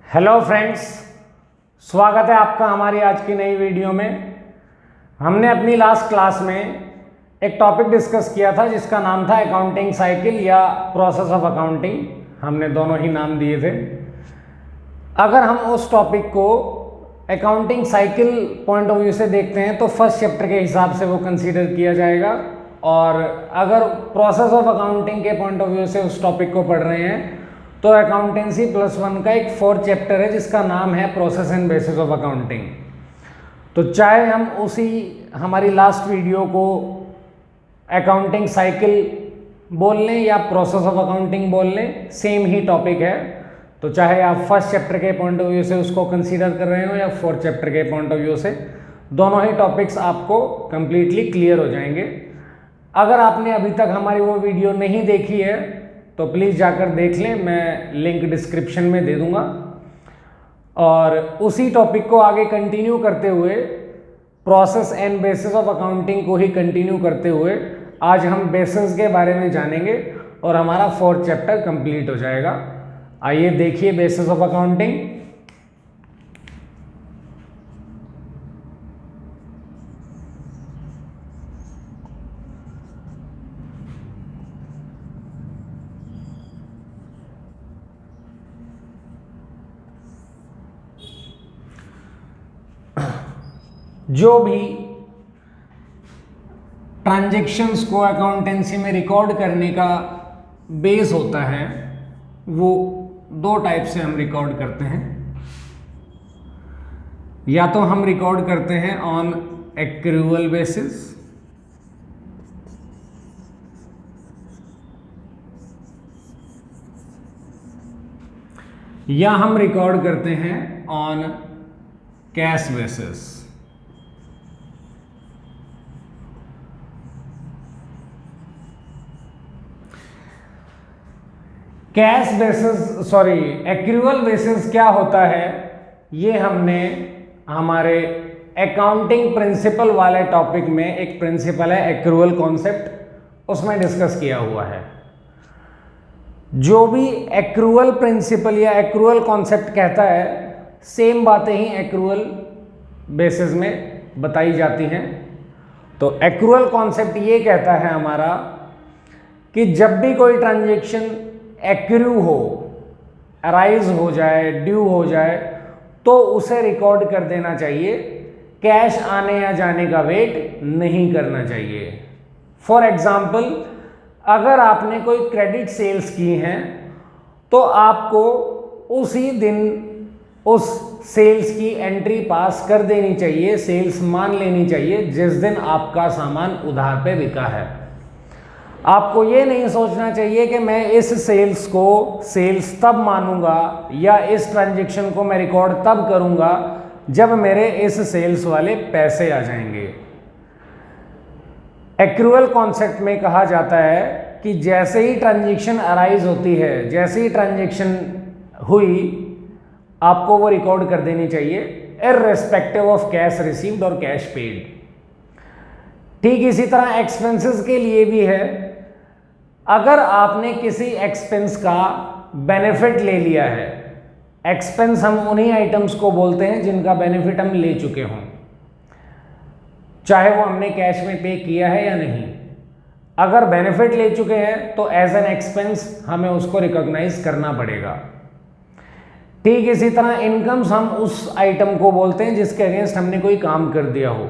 Hello friends, स्वागत है आपका हमारी आज की नई वीडियो में। हमने अपनी लास्ट क्लास में एक टॉपिक डिस्कस किया था जिसका नाम था अकाउंटिंग साइकिल या प्रोसेस ऑफ अकाउंटिंग। हमने दोनों ही नाम दिए थे। अगर हम उस टॉपिक को accounting cycle point of view से देखते हैं तो फर्स्ट चैप्टर के हिसाब से वो कंसीडर किया जाएगा, और अगर प्रोसेस ऑफ अकाउंटिंग के पॉइंट ऑफ व्यू से उस टॉपिक को पढ़ रहे हैं तो अकाउंटेंसी +1 का एक 4th चैप्टर है जिसका नाम है process and bases of accounting. तो चाहे हम उसी हमारी लास्ट वीडियो को अकाउंटिंग साइकिल बोल लें या प्रोसेस ऑफ अकाउंटिंग बोल लें, सेम ही टॉपिक है। तो चाहे आप फर्स्ट चैप्टर के पॉइंट ऑफ व्यू से उसको कंसीडर कर रहे हो या 4th चैप्टर के पॉइंट ऑफ व्यू से, दोनों ही टॉपिक्स आपको कंप्लीटली क्लियर हो जाएंगे। अगर आपने अभी तक हमारी वो वीडियो नहीं देखी है तो प्लीज़ जाकर देख लें, मैं लिंक डिस्क्रिप्शन में दे दूंगा। और उसी टॉपिक को आगे कंटिन्यू करते हुए, process and bases of accounting को ही कंटिन्यू करते हुए आज हम बेसिस के बारे में जानेंगे और हमारा 4th चैप्टर कंप्लीट हो जाएगा। आइए देखिए बेसिस ऑफ अकाउंटिंग। जो भी ट्रांजैक्शंस को अकाउंटेंसी में रिकॉर्ड करने का बेस होता है वो दो टाइप से हम रिकॉर्ड करते हैं। या तो हम रिकॉर्ड करते हैं ऑन एक्रूअल बेसिस, या हम रिकॉर्ड करते हैं on cash basis. Cash basis accrual basis क्या होता है, ये हमने हमारे अकाउंटिंग प्रिंसिपल वाले टॉपिक में, एक प्रिंसिपल है एक्रूअल कॉन्सेप्ट, उसमें डिस्कस किया हुआ है। जो भी एक्रूअल प्रिंसिपल या एक्रूअल कॉन्सेप्ट कहता है, सेम बातें ही एक्रूअल बेसिस में बताई जाती हैं। तो एक्रूअल कॉन्सेप्ट ये कहता है हमारा कि जब भी कोई ट्रांजैक्शन एक्रू हो, अराइज हो जाए, ड्यू हो जाए, तो उसे रिकॉर्ड कर देना चाहिए। कैश आने या जाने का वेट नहीं करना चाहिए। फॉर एग्जाम्पल, अगर आपने कोई क्रेडिट सेल्स की हैं तो आपको उसी दिन उस सेल्स की एंट्री पास कर देनी चाहिए, सेल्स मान लेनी चाहिए जिस दिन आपका सामान उधार पे बिका है। आपको ये नहीं सोचना चाहिए कि मैं इस सेल्स को सेल्स तब मानूंगा या इस ट्रांजैक्शन को मैं रिकॉर्ड तब करूंगा जब मेरे इस सेल्स वाले पैसे आ जाएंगे। एक्रूअल कॉन्सेप्ट में कहा जाता है कि जैसे ही ट्रांजैक्शन अराइज होती है, जैसे ही ट्रांजैक्शन हुई, आपको वो रिकॉर्ड कर देनी चाहिए इररिस्पेक्टिव ऑफ कैश रिसीव्ड और कैश पेड। ठीक इसी तरह एक्सपेंसेस के लिए भी है। अगर आपने किसी एक्सपेंस का बेनिफिट ले लिया है, एक्सपेंस हम उन्हीं आइटम्स को बोलते हैं जिनका बेनिफिट हम ले चुके हों, चाहे वो हमने कैश में पे किया है या नहीं। अगर बेनिफिट ले चुके हैं तो एज एन एक्सपेंस हमें उसको रिकॉग्नाइज करना पड़ेगा। ठीक इसी तरह इनकम्स हम उस आइटम को बोलते हैं जिसके अगेंस्ट हमने कोई काम कर दिया हो,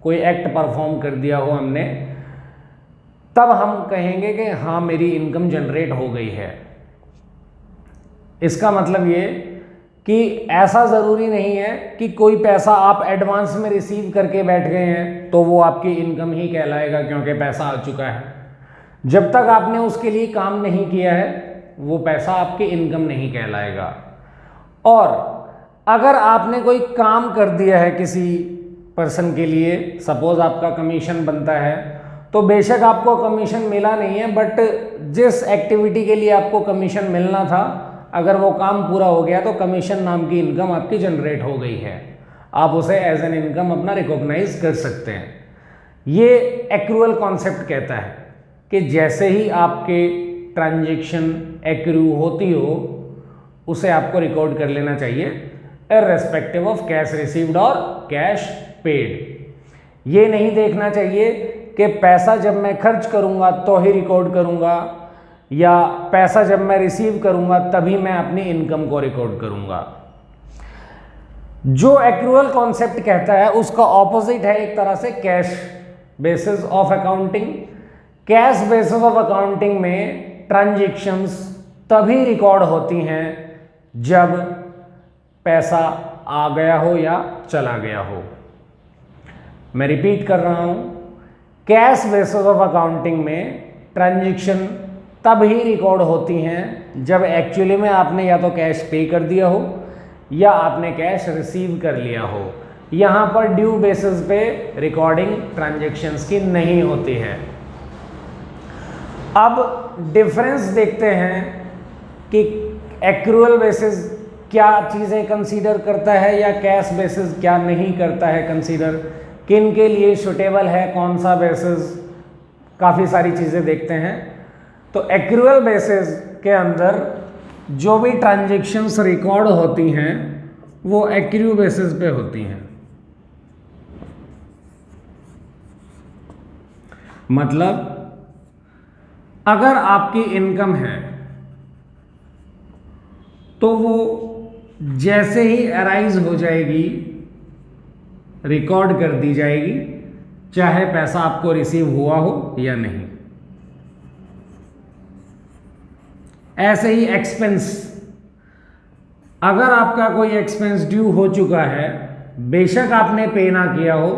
कोई एक्ट परफॉर्म कर दिया हो हमने, तब हम कहेंगे कि हाँ मेरी इनकम जनरेट हो गई है। इसका मतलब ये कि ऐसा ज़रूरी नहीं है कि कोई पैसा आप एडवांस में रिसीव करके बैठ गए हैं तो वो आपकी इनकम ही कहलाएगा क्योंकि पैसा आ चुका है। जब तक आपने उसके लिए काम नहीं किया है वो पैसा आपकी इनकम नहीं कहलाएगा। और अगर आपने कोई काम कर दिया है किसी पर्सन के लिए, सपोज आपका कमीशन बनता है, तो बेशक आपको कमीशन मिला नहीं है, बट जिस एक्टिविटी के लिए आपको कमीशन मिलना था, अगर वो काम पूरा हो गया तो कमीशन नाम की इनकम आपकी जनरेट हो गई है। आप उसे एज एन इनकम अपना रिकॉग्नाइज कर सकते हैं। ये एक्रूअल कॉन्सेप्ट कहता है कि जैसे ही आपके ट्रांजैक्शन एक्रू होती हो उसे आपको रिकॉर्ड कर लेना चाहिए इररिस्पेक्टिव ऑफ कैश रिसीव्ड और कैश पेड। ये नहीं देखना चाहिए कि पैसा जब मैं खर्च करूंगा तो ही रिकॉर्ड करूंगा या पैसा जब मैं रिसीव करूंगा तभी मैं अपनी इनकम को रिकॉर्ड करूंगा। जो एक्रूअल कॉन्सेप्ट कहता है उसका ऑपोजिट है एक तरह से cash basis of accounting. Cash basis of accounting में ट्रांजैक्शंस तभी रिकॉर्ड होती हैं जब पैसा आ गया हो या चला गया हो। मैं रिपीट कर रहा हूं, कैश बेसिस ऑफ अकाउंटिंग में ट्रांजैक्शन तब ही रिकॉर्ड होती हैं जब एक्चुअली में आपने या तो कैश पे कर दिया हो या आपने कैश रिसीव कर लिया हो। यहां पर ड्यू बेसिस पे रिकॉर्डिंग ट्रांजैक्शंस की नहीं होती है। अब डिफरेंस देखते हैं कि एक्रूअल बेसिस क्या चीज़ें कंसीडर करता है या कैश बेसिस क्या नहीं करता है कंसीडर, किन के लिए सुटेबल है कौन सा बेसिस, काफ़ी सारी चीज़ें देखते हैं। तो एक्रूअल बेसिस के अंदर जो भी ट्रांजैक्शंस रिकॉर्ड होती हैं वो एक्रू बेसिस पे होती हैं। मतलब अगर आपकी इनकम है तो वो जैसे ही अराइज हो जाएगी रिकॉर्ड कर दी जाएगी, चाहे पैसा आपको रिसीव हुआ हो या नहीं। ऐसे ही एक्सपेंस, अगर आपका कोई एक्सपेंस ड्यू हो चुका है, बेशक आपने पे ना किया हो,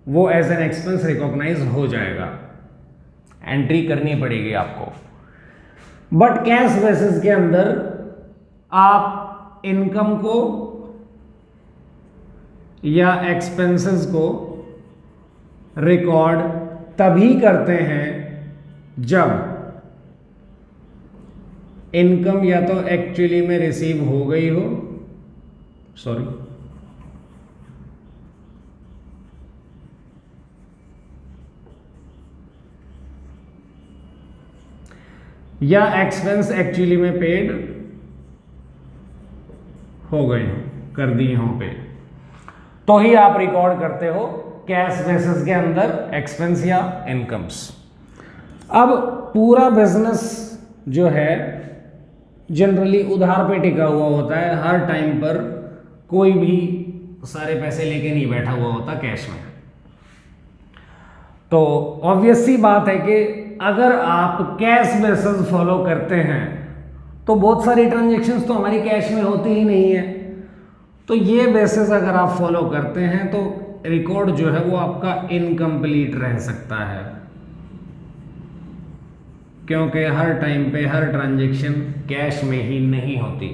वो एज एन एक्सपेंस रिकॉग्नाइज हो जाएगा, एंट्री करनी पड़ेगी आपको। बट कैश बेसिस के अंदर आप इनकम को या एक्सपेंसेस को रिकॉर्ड तभी करते हैं जब इनकम या तो एक्चुअली में रिसीव हो गई हो, या एक्सपेंस एक्चुअली में पेड हो गए हो, कर दिए हो पे, तो ही आप रिकॉर्ड करते हो कैश बेसिस के अंदर एक्सपेंस या इनकम्स। अब पूरा बिजनेस जो है जनरली उधार पे टिका हुआ होता है, हर टाइम पर कोई भी सारे पैसे लेके नहीं बैठा हुआ होता कैश में। तो ऑब्वियस सी बात है कि अगर आप कैश बेसिस फॉलो करते हैं तो बहुत सारी ट्रांजैक्शंस तो हमारी कैश में होती ही नहीं है। तो ये बेसिस अगर आप फॉलो करते हैं तो रिकॉर्ड जो है वो आपका इनकम्प्लीट रह सकता है, क्योंकि हर टाइम पे हर ट्रांजैक्शन कैश में ही नहीं होती।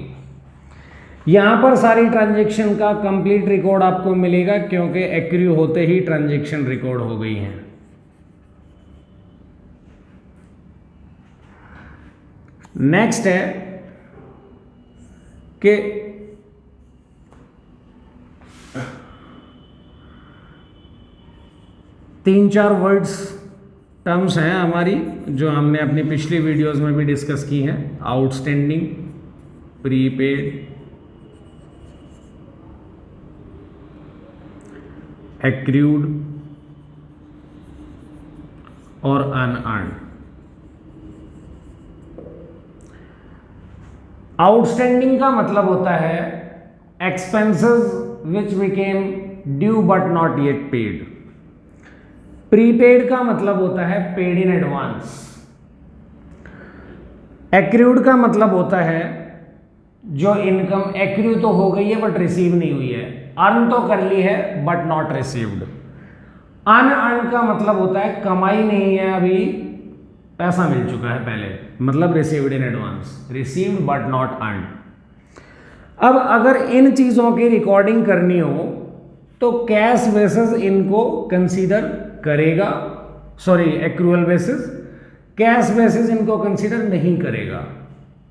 यहां पर सारी ट्रांजैक्शन का कंप्लीट रिकॉर्ड आपको मिलेगा क्योंकि एक्रू होते ही ट्रांजैक्शन रिकॉर्ड हो गई हैं। नेक्स्ट है कि तीन चार वर्ड्स टर्म्स हैं हमारी जो हमने अपनी पिछली वीडियोस में भी डिस्कस की हैं, आउटस्टैंडिंग, प्रीपेड, एक्रूड और अनअर्न्ड। आउटस्टैंडिंग का मतलब होता है expenses which became due but not yet paid. Prepaid का मतलब होता है पेड इन एडवांस। एक्रूड का मतलब होता है जो इनकम एक्रू तो हो गई है बट रिसीव नहीं हुई है, अर्न तो कर ली है बट नॉट रिसीव्ड। अनअर्न्ड का मतलब होता है कमाई नहीं है अभी, पैसा मिल चुका है पहले, मतलब received in advance, received but not earned. अब अगर इन चीजों की रिकॉर्डिंग करनी हो तो कैश बेसिस इनको कंसीडर करेगा, sorry accrual basis, cash basis इनको कंसीडर नहीं करेगा।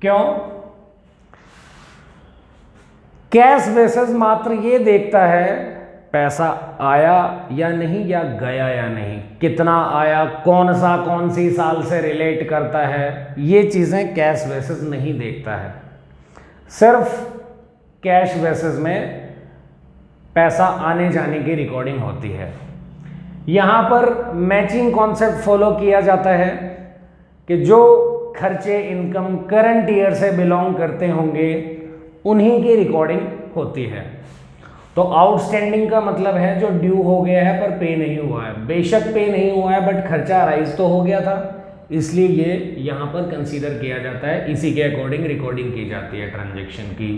क्यों? कैश बेसिस मात्र ये देखता है पैसा आया या नहीं या गया या नहीं, कितना आया, कौन सी साल से रिलेट करता है, ये चीजें कैश बेसिस नहीं देखता है। सिर्फ कैश बेसिस में पैसा आने जाने की रिकॉर्डिंग होती है। यहाँ पर मैचिंग कॉन्सेप्ट फॉलो किया जाता है कि जो खर्चे इनकम करंट ईयर से बिलोंग करते होंगे उन्हीं की रिकॉर्डिंग होती है। तो आउटस्टैंडिंग का मतलब है जो ड्यू हो गया है पर पे नहीं हुआ है। बेशक पे नहीं हुआ है बट खर्चा राइज तो हो गया था, इसलिए ये यहाँ पर कंसीडर किया जाता है, इसी के अकॉर्डिंग रिकॉर्डिंग की जाती है ट्रांजैक्शन की।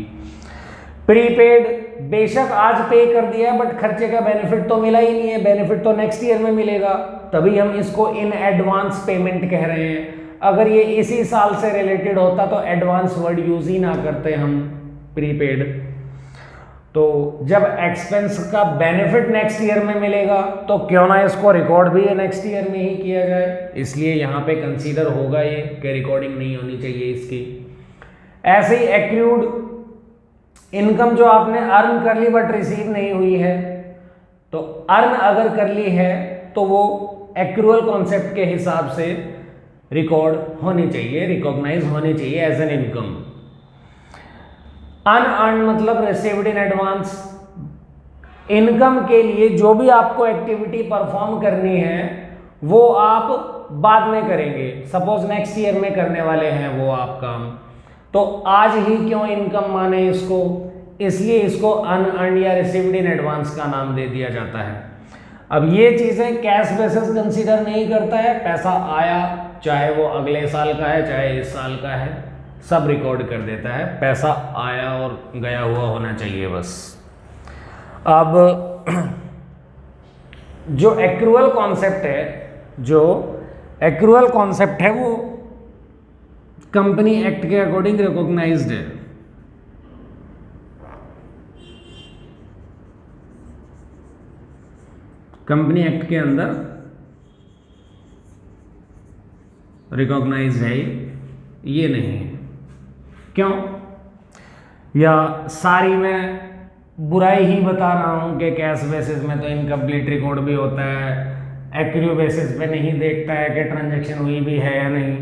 प्रीपेड, बेशक आज पे कर दिया बट खर्चे का बेनिफिट तो मिला ही नहीं है, बेनिफिट तो नेक्स्ट ईयर में मिलेगा, तभी हम इसको इन एडवांस पेमेंट कह रहे हैं। अगर ये इसी साल से रिलेटेड होता तो एडवांस वर्ड यूज ही ना करते हम, प्रीपेड। तो जब एक्सपेंस का बेनिफिट नेक्स्ट ईयर में मिलेगा तो क्यों ना इसको रिकॉर्ड भी नेक्स्ट ईयर में ही किया जाए, इसलिए यहाँ पे कंसीडर होगा ये कि रिकॉर्डिंग नहीं होनी चाहिए इसकी। ऐसे ही एक्रूड इनकम जो आपने अर्न कर ली बट रिसीव नहीं हुई है, तो अर्न अगर कर ली है तो वो एक्रूअल कॉन्सेप्ट के हिसाब से रिकॉर्ड होनी चाहिए, रिकॉग्नाइज होनी चाहिए एज एन इनकम। अनअर्न मतलब रिसीव्ड इन एडवांस। इनकम के लिए जो भी आपको एक्टिविटी परफॉर्म करनी है वो आप बाद में करेंगे, सपोज नेक्स्ट ईयर में करने वाले हैं वो आप काम, तो आज ही क्यों इनकम माने इसको, इसलिए इसको अनअर्न या रिसीव्ड इन एडवांस का नाम दे दिया जाता है। अब ये चीजें कैश बेसिस कंसीडर नहीं करता है, पैसा आया चाहे वो अगले साल का है चाहे इस साल का है, सब रिकॉर्ड कर देता है, पैसा आया और गया हुआ होना चाहिए बस। अब जो एक्रूअल कॉन्सेप्ट है, जो एक्रूअल कॉन्सेप्ट है वो कंपनी एक्ट के अकॉर्डिंग रिकॉग्नाइज्ड है। कंपनी एक्ट के अंदर रिकॉग्नाइज्ड है, ये नहीं है। क्यों? या सारी मैं बुराई ही बता रहा हूं कि कैश बेसिस में तो इनकम्प्लीट रिकॉर्ड भी होता है, एक्रू बेसिस पे नहीं देखता है कि ट्रांजैक्शन हुई भी है या नहीं,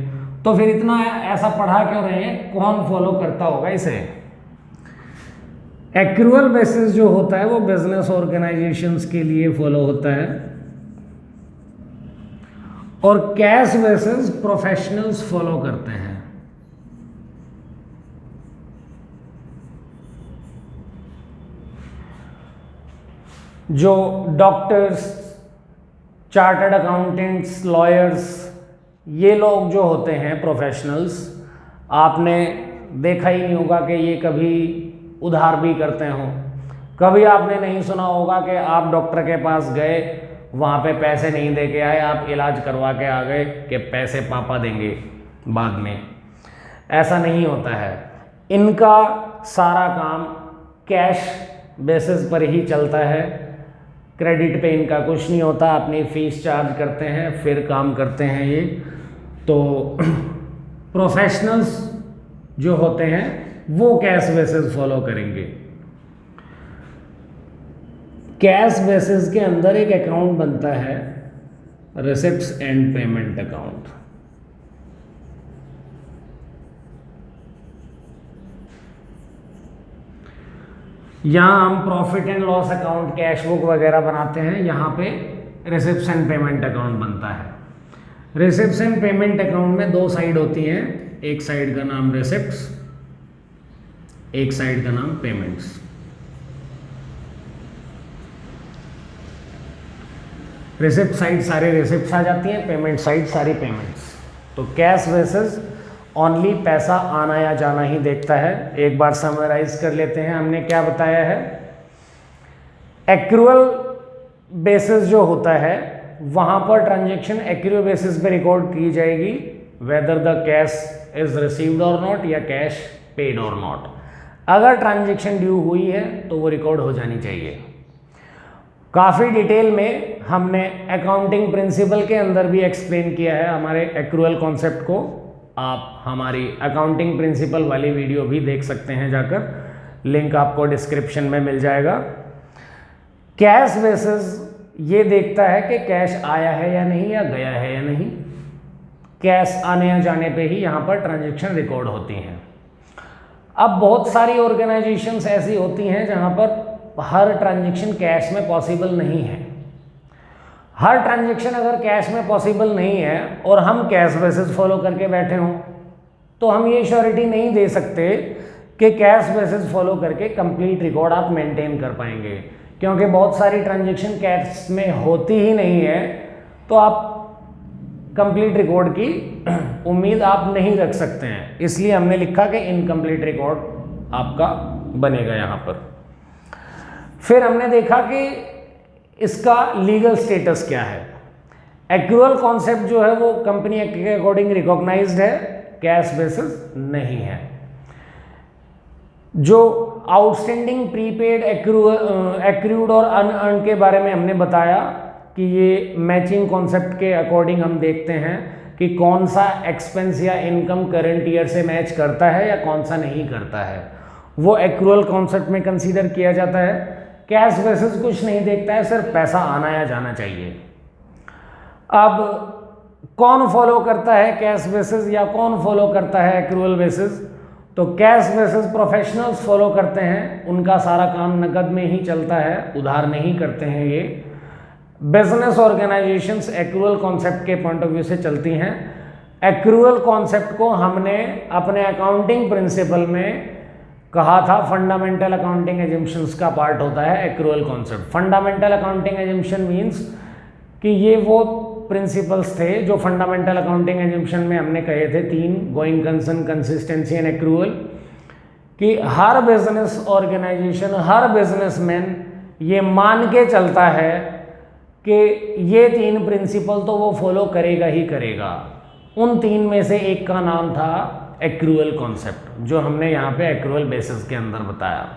तो फिर इतना ऐसा पढ़ा क्यों रहे हैं, कौन फॉलो करता होगा इसे। एक्रूअल बेसिस जो होता है वो बिजनेस ऑर्गेनाइजेशंस के लिए फॉलो होता है और कैश बेसिस प्रोफेशनल्स फॉलो करते हैं। जो डॉक्टर्स, चार्टर्ड अकाउंटेंट्स, लॉयर्स, ये लोग जो होते हैं प्रोफेशनल्स, आपने देखा ही नहीं होगा कि ये कभी उधार भी करते हों। कभी आपने नहीं सुना होगा कि आप डॉक्टर के पास गए, वहाँ पे पैसे नहीं दे के आए, आप इलाज करवा के आ गए कि पैसे पापा देंगे बाद में, ऐसा नहीं होता है। इनका सारा काम कैश बेसिस पर ही चलता है, क्रेडिट पे इनका कुछ नहीं होता, अपनी फीस चार्ज करते हैं फिर काम करते हैं ये। तो प्रोफेशनल्स जो होते हैं वो कैश बेसिस फॉलो करेंगे। कैश बेसिस के अंदर एक अकाउंट बनता है रिसिप्ट्स एंड पेमेंट अकाउंट। यहाँ हम profit and loss account, cash book वगैरह बनाते हैं, यहाँ पे रिसिप्ट्स एंड पेमेंट अकाउंट बनता है। रिसिप्ट्स एंड पेमेंट अकाउंट में दो साइड होती हैं, एक साइड का नाम रिसिप्ट्स, एक साइड का नाम पेमेंट्स। रिसिप्ट साइड सारे रिसिप्ट्स आ जाती हैं, पेमेंट साइड सारी पेमेंट्स। तो कैश बेसिस ओनली पैसा आना या जाना ही देखता है। एक बार समराइज कर लेते हैं, हमने क्या बताया है। एक्रूअल बेसिस जो होता है वहां पर ट्रांजैक्शन एक्रू बेसिस पे रिकॉर्ड की जाएगी, whether the cash is received और नॉट या कैश पेड और नॉट। अगर ट्रांजैक्शन ड्यू हुई है तो वो रिकॉर्ड हो जानी चाहिए। काफ़ी डिटेल में हमने अकाउंटिंग प्रिंसिपल के अंदर भी एक्सप्लेन किया है हमारे एक्रूअल कॉन्सेप्ट को। आप हमारी अकाउंटिंग प्रिंसिपल वाली वीडियो भी देख सकते हैं जाकर, लिंक आपको डिस्क्रिप्शन में मिल जाएगा। कैश बेसिस ये देखता है कि कैश आया है या नहीं या गया है या नहीं। कैश आने या जाने पे ही यहाँ पर ट्रांजैक्शन रिकॉर्ड होती हैं। अब बहुत सारी ऑर्गेनाइजेशंस ऐसी होती हैं जहां पर हर ट्रांजैक्शन कैश में पॉसिबल नहीं है। हर ट्रांजैक्शन अगर कैश में पॉसिबल नहीं है और हम कैश बेसिस फॉलो करके बैठे हों तो हम ये श्योरिटी नहीं दे सकते कि कैश बेसिस फॉलो करके कंप्लीट रिकॉर्ड आप मेंटेन कर पाएंगे, क्योंकि बहुत सारी ट्रांजैक्शन कैश में होती ही नहीं है, तो आप कंप्लीट रिकॉर्ड की उम्मीद आप नहीं रख सकते हैं। इसलिए हमने लिखा कि इनकम्प्लीट रिकॉर्ड आपका बनेगा यहाँ पर। फिर हमने देखा कि इसका लीगल स्टेटस क्या है। एक्रूअल कॉन्सेप्ट जो है वो कंपनी एक्ट के अकॉर्डिंग रिकॉग्नाइज्ड है, कैश बेसिस नहीं है। जो आउटस्टैंडिंग प्रीपेड एक्रूड और अनअर्न्ड के बारे में हमने बताया कि ये मैचिंग कॉन्सेप्ट के अकॉर्डिंग हम देखते हैं कि कौन सा एक्सपेंस या इनकम करंट ईयर से मैच करता है या कौन सा नहीं करता है, वो एक्रूअल कॉन्सेप्ट में कंसीडर किया जाता है। कैश बेसिस कुछ नहीं देखता है, सिर्फ पैसा आना या जाना चाहिए। अब कौन फॉलो करता है कैश बेसिस या कौन फॉलो करता है एक्रूअल बेसिस? तो कैश बेसिस प्रोफेशनल्स फॉलो करते हैं, उनका सारा काम नकद में ही चलता है, उधार नहीं करते हैं ये। बिजनेस ऑर्गेनाइजेशंस एक्रूअल कॉन्सेप्ट के पॉइंट ऑफ व्यू से चलती हैं। एक्रूअल कॉन्सेप्ट को हमने अपने अकाउंटिंग प्रिंसिपल में कहा था फंडामेंटल अकाउंटिंग एजम्पशंस का पार्ट होता है accrual concept. Fundamental accounting assumption means कि ये वो प्रिंसिपल्स थे जो फंडामेंटल अकाउंटिंग एजम्पशन में हमने कहे थे, 3 going concern, consistency and accrual, कि हर बिजनेस ऑर्गेनाइजेशन, हर बिजनेसमैन ये मान के चलता है कि ये 3 प्रिंसिपल तो वो फॉलो करेगा ही करेगा। उन 3 में से एक का नाम था एक्रूअल कॉन्सेप्ट, जो हमने यहाँ पे एक्रूअल बेसिस के अंदर बताया।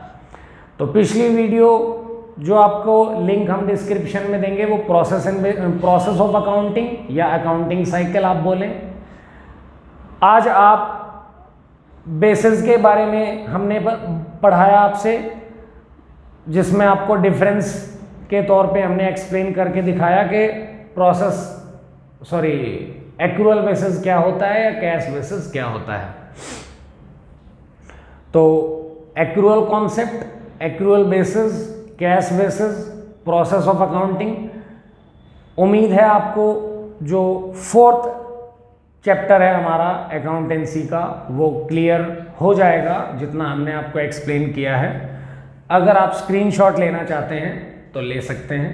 तो पिछली वीडियो जो आपको लिंक हम डिस्क्रिप्शन में देंगे वो प्रोसेस ऑफ अकाउंटिंग या अकाउंटिंग साइकिल आप बोलें। आज आप बेसिस के बारे में हमने पढ़ाया आपसे, जिसमें आपको डिफरेंस के तौर पे हमने एक्सप्लेन करके दिखाया कि एक्रूअल बेसिस क्या होता है या कैश बेसिस क्या होता है। तो accrual concept, accrual basis, cash basis, process of accounting, उम्मीद है आपको जो 4th चैप्टर है हमारा अकाउंटेंसी का वो क्लियर हो जाएगा, जितना हमने आपको एक्सप्लेन किया है। अगर आप स्क्रीनशॉट लेना चाहते हैं तो ले सकते हैं।